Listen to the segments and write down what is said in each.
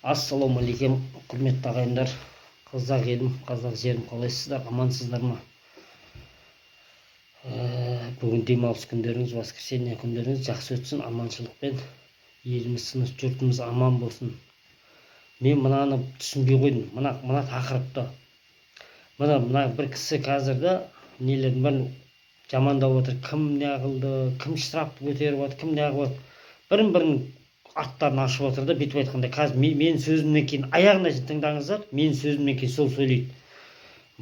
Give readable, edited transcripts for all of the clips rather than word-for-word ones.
Ассалаумағалейкум, құрметті ағайындар, қазақ елім, қазақ жерім, қалайсыздар, амансыздар ма? Бүгін демалыс күндеріңіз, воскресенье күндеріңіз жақсы өтсін, аманшылықпен, еліміз, тыныш, жұртымыз аман болсын. Мен мынаны түсінбей қойдым, мына тақырыпты. Мына бір кісі қазірді нелердің бәрін жамандап отыр. Кім не қылды, кім штрафты көтеріп отыр, кім не қылып отыр. Бірін аттарын ашып отыр да, бүйтіп айтқанда, қазір мен сөзімнен кейін аяғына шейін тыңдаңыздар, мен сөзімнен кейін сол сөйлейді.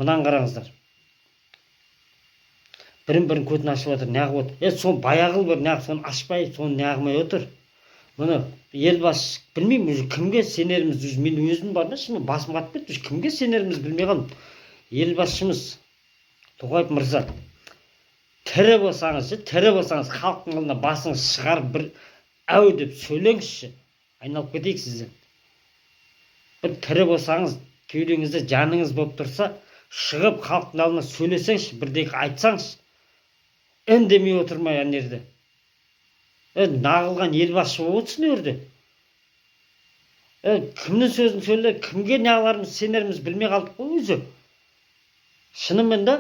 Мынаны қараңыздар. Бірін көтін ашып отыр, неғып отыр. Сол баяғыл бір неғып, соны ашпай, соны неғымай отыр. Мұны елбасы, білмеймін, уже кімге сенеріміз, уже мен өзім бар да, şimdi басым қатып кетті, уже кімге сенеріміз білмей қалдым. Елбасшымыз Тоқаев мырза, тірі болсаңыз, халықтың алдына басыңыз шығарып бір әу деп сөйлеңізші, айналып кетейік сізден. Бір тірі болсаңыз, кеудеңізде жаныңыз болып тұрса, шығып халықтың алдына сөйлесеңізші, бірдеңе айтсаңызшы. Үндемей отырмай ана жерде. Нағылған елбасшы болып отырсың өрде. Кімнің сөзін сөйле, кімге неғыларымыз, сенеріміз білмей қалдық қой өзі. Шынымен да,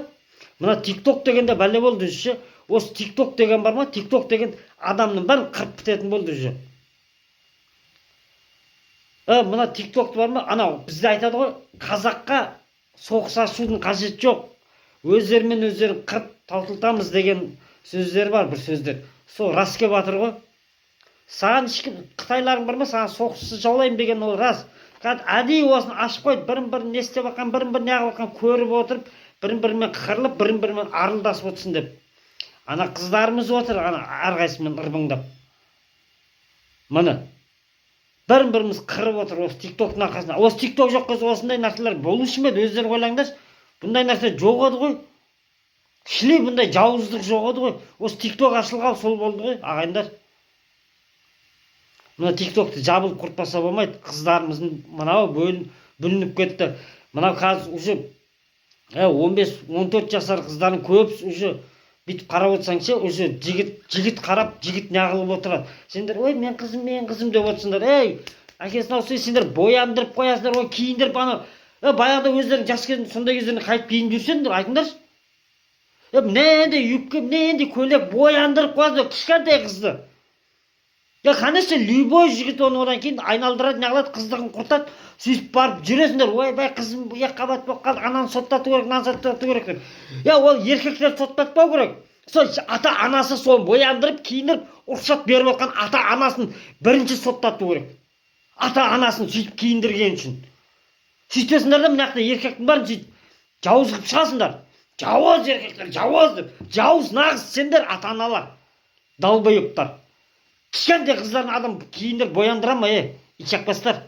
мына TikTok дегенде бәле болды үші. Осы TikTok деген бар ма? TikTok деген адамның бәрін қырып бітетін болды уже. Мына TikTok бар ма? Анау бізде айтады ғой, қазаққа соғыс ашудың қажеті жоқ. Өздерімен өздерін қырып таутылтамыз деген сөздер бар, бір сөздер. Сол рас кеп жатыр ғой. Саған ешкім қытайларың бар ма? Саған соғысты жаулаймын деген ол рас. Әдейі осыны ашып қойды, бірін-бірін не істеп жатқан, бірін-бірін неғып жатқан көріп отырып, бірін-бірімен қырылып, бірін-бірімен арылдасып отырсын деп. Ана қыздарымыз отыр, ана әрқайсымен ырбыңдап. Міне, бірін-біріміз қырып отыр осы TikTok-тың арқасында. Осы TikTok жоқ қыз осындай нәрселер болушы ма еді, өздері ойлаңдаршы. Бұндай нәрсе жоқ еді ғой. Шілей бұндай жауыздық жоқ еді ғой. Осы TikTok ашылғалы сол болды ғой, ағайындар. Мына TikTok-ты жабылып құртпаса болмайды. Қыздарымыздың мынау бүлініп кетті. Мынау қазір уже 15-14 жасар қыздардың көбісі уже бүйтіп қарап отырсаңшы, уже жігіт қарап, жігіт неғылып отырады. Сендер, ой, мен қызым деп отырсыңдар. Әкесін аусы, сендер бояндырып қоясыңдар, ой, киіндіріп, баяғыда өздерің жас кезінде сондай кездерінде қайтып киініп жүрсеңдер, айтыңдаршы. Мынандай юбка, мынандай көйлек бояндырып қоясыңдар, кішкентай қызды. Конечно, любой жігіт оны одан кейін айналдырады, неғылады, қыздығын құртады, сөйтіп барып жүресіңдер. Ой, бай, қызым қабат болып қалды, ананы соттату керек, мынаны соттату керек деп. Ол еркектер соттатпау керек. Сол ата-анасы соны бояндырып, киіндіріп, рұқсат беріп отқан ата-анасын бірінші соттату керек. Ата-анасын сөйтіп киіндірген үшін. Сөйтесіңдер да, мына жақта еркектің бәрін сөйтіп жауыз қылып шығасыңдар. Жауыз еркектер, жауыз деп. Жауыз нағыз сендер ата-аналар, далбайыптар. Кішкентай қыздарын адам киіндіріп бояндыра ма, итжақпастар.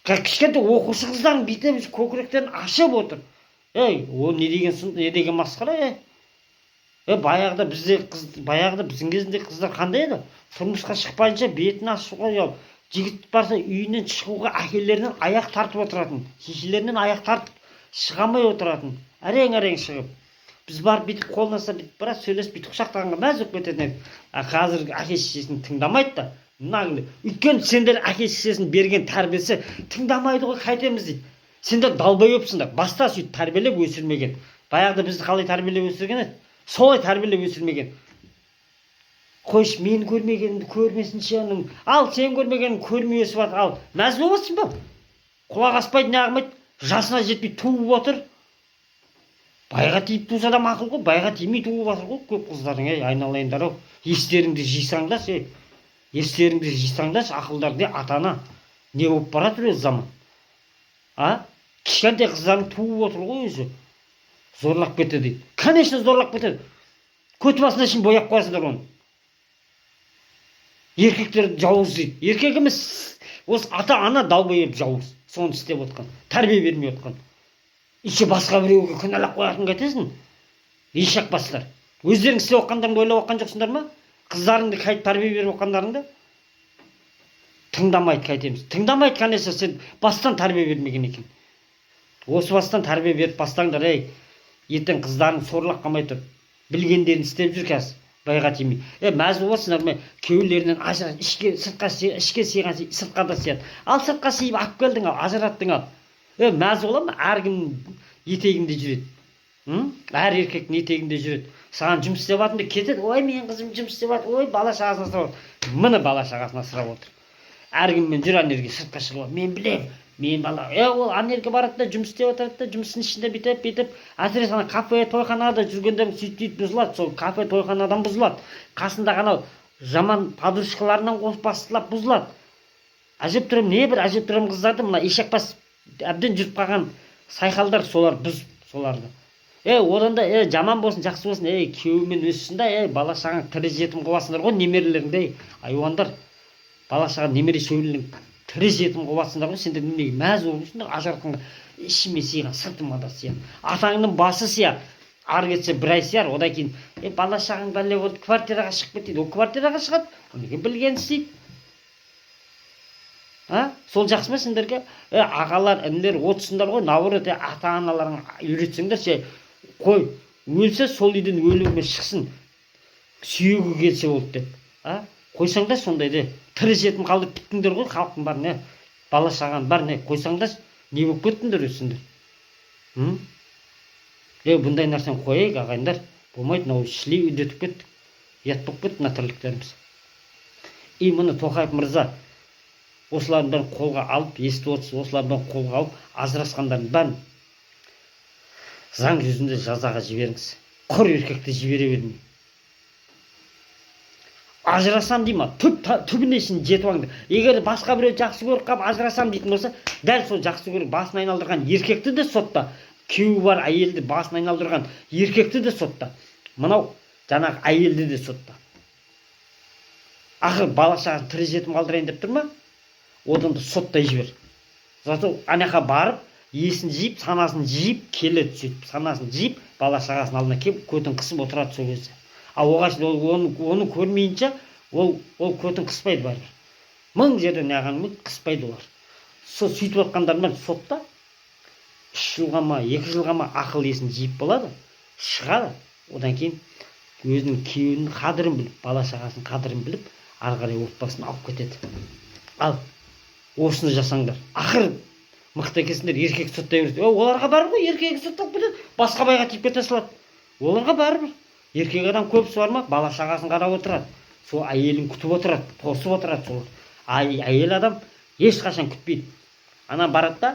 Кішкентай оқушы қыздарын бүйтіп көкіректерін ашып отыр. О не деген масқара, баяғыда біздің кезінде қыздар қандай еді? Тұрмысқа шықпайынша бетін ашуға, жігіт барса үйінен шығуға әкелерінен аяқ тартып отыратын, шешелерінен аяқ тартып шығамай отыратын, әрең шығып. Біз барып бүйтіп қолын аса, біраз сөйлесіп, бүйтіп құшақтағанға мәз болып кететін еді. Қазір әке шешесін тыңдамайды да. Өйткені сендер әке шешесін берген тәрбиесі тыңдамайды ғой, қайтеміз дейді. Сендер далбай өпсіңдер, баста сөйтіп тәрбиелеп өсірмеген. Баяғыда бізді қалай тәрбиелеп өсірген еді? Солай тәрбиелеп өсірмеген. Қойш, мен көрмегенімді көрмесінші, ал сен көрмегенін көрмей өсіп жатыр, ал мәз боласың ба? Құлақ аспайды, неғылмайды, жасына жетпей туып отыр. Байға тиіп туса да мақұл ғой, байға тимей туып жатыр ғой көп қыздардың, айналайындар-ау. Естеріңді жисаңдаршы, ақылдарды ата-ана не болып баратыр өз заман. Кішкентай қыздарын туып отыр ғой өзі. Зорлап кетті дейді. Конечно, зорлап кетеді. Көті басына шейін бояп қоясыңдар оны. Еркектер жауыз дейді. Еркек емес, осы ата-ана далбай жауыз. Соны істеп отқан, тәрбие бермей отқан. Еще басқа біреуге күнәлап қоятын қайтесің? Ешақпастар. Өздерің істеп оққандарыңды ойлап оққан жоқсыңдар ма? Қыздарыңды қайтып тәрбие беріп оққандарыңды? Тыңдамайды, қайтеміз. Тыңдамайды, конечно, сен бастан тәрбие бермеген екен. Осы бастан тәрбие беріп бастаңдар, ертең қыздарың сорлап қалмай тұр. Білгендерін істеп жүр қазір. байға тимей. Мәз боласыңдар ма? Күйеулерінен ажырап, ішке сыйған сыртқа да сыяды. Ал сыртқа сыйып алып келдің ал, ажыраттың ал. Мәз бола ма? Әркім етегінде жүреді. Әр еркектің етегінде жүреді. Саған жұмыс істеп жатырмын деп кетеді. Ой, менің қызым жұмыс істеп жатыр. Ой, бала шағасына сұрап отыр. Міне бала шағасына сұрап отыр. Әркіммен жүр ана жерге сыртқа шығып. Мен білемін. Мен бала, ол ана жерге барады да жұмыс істеп жатады да, жұмыстың ішінде бүйтіп, әсіресе ана кафе, тойханада жүргенде сөйтіп бұзылады. Сол кафе, тойханадан бұзылады. Қасында анау жаман подружкаларынан бастылап бұзылады. Әжеп тұрым, не бір әжеп тұрым қыздарды мына ешекбас әбден жүріп қалған сайқалдар солар соларды. Одан да жаман болсын, жақсы болсын, күйеуімен өссін да, бала шағаң тірі жетім қыласыңдар ғой, немерелеріңді, айуандар. Бала шағаң немере шөбелінің тірі жетім қыласыңдар ғой, сендер неге мәз болмысыңдар, ажыратқанға ішіме сыйған, сыртыма да сыяды. Атаңның басы сыя, ары кетсе бір ай сияр, одан кейін бала шағаң бәле болды, квартираға шығып кетеді. Ол квартираға шығады, неге білген істейді. Сол жақсы ма сендерге? Ағалар, інілер отсыңдар ғой, наоборот, ата-аналарың үйретсеңдер, қой, өлсе сол үйден өлуіме шықсын, сүйегі келсе болды деп. Қойсаңдар сондайды, тірі жетім қалдып біттіңдер ғой, халықтың бар, не, бала шаған бар, не, қойсаңдар, не болып кеттіңдер өссіңдер. Бұндай нәрсен қойайық, ағайындар, болмайды, мынау шілей үдетіп кеттік, ұят болып кетті мына тірліктеріміз. Міне Тоқаев мырза осылардың бәрін қолға алып, естіп отырсыз, осылардың бәрін қолға алып, ажырасқандардың бәрін заң жүзінде жазаға жіберіңіз. Құр еркекті жібере бермей. Ажырасам дей ма, түбіне шейін жетіп алыңдар. Егер басқа біреу жақсы көріп қалып ажырасам дейтін болса, дәл сол жақсы көріп басын айналдырған еркекті де сотта, күйеуі бар әйелді басын айналдырған еркекті де сотта, мынау жаңағы әйелді де сотта. Ақыр бала шағасын тірі жетім қалдырайын деп тұр ма? Одан да соттай жібер. Зато анақа барып, есін жиып, санасын жиып, келеді сөйтіп, санасын жиып, бала шағасын алдына келіп, көтін қысып отырады сол кезде. Оғаш оны көрмейінше, ол көтін қыспайды бәрібір. Мың жерден ағанымен қыспайды олар. Сол сөйтіп отқандармен сотта 3 жылға ма, 2 жылға ма ақыл есін жиып болады, шығады. Одан кейін өзінің күйеуінің қадірін біліп, бала шағасының қадірін біліп, ары қарай отбасын алып кетеді. Ал осыны жасаңдар. Ақыр мықты екенсіңдер, еркек соттай береді. Оларға бәрібір ғой, еркегі сотталып кетеді, басқа байға тиіп кете салады. Оларға бәрібір. Еркек адам көбісі бар ма, бала шағасын қарап отырады. Сол әйелін күтіп отырады, тосып отырады солар. Әйел адам ешқашан күтпейді. Ана барады да,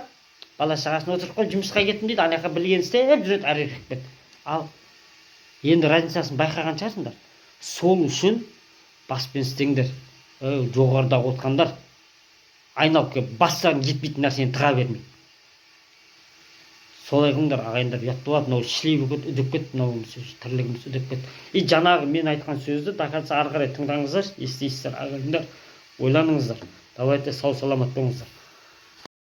бала шағасын отырып қой, жұмысқа кеттім дейді, анақа білген істеп жүреді әр еркекпен. Ал енді разницасын байқаған шығарсыңдар. Сол үшін баспен істеңдер. Жоғарыда отқандар айналып келіп бастарын жетпейтін нәрсені тыға бермей. Солай қылыңдар, ағайындар, ұят болады, мынау шілей үдеп кетті, мынау тірлігіміз үдеп кетті. Жаңағы мен айтқан сөзді ары қарай тыңдаңыздар, естисіздер, ағайындар, ойланыңыздар. Давайте сау саламат болыңыздар.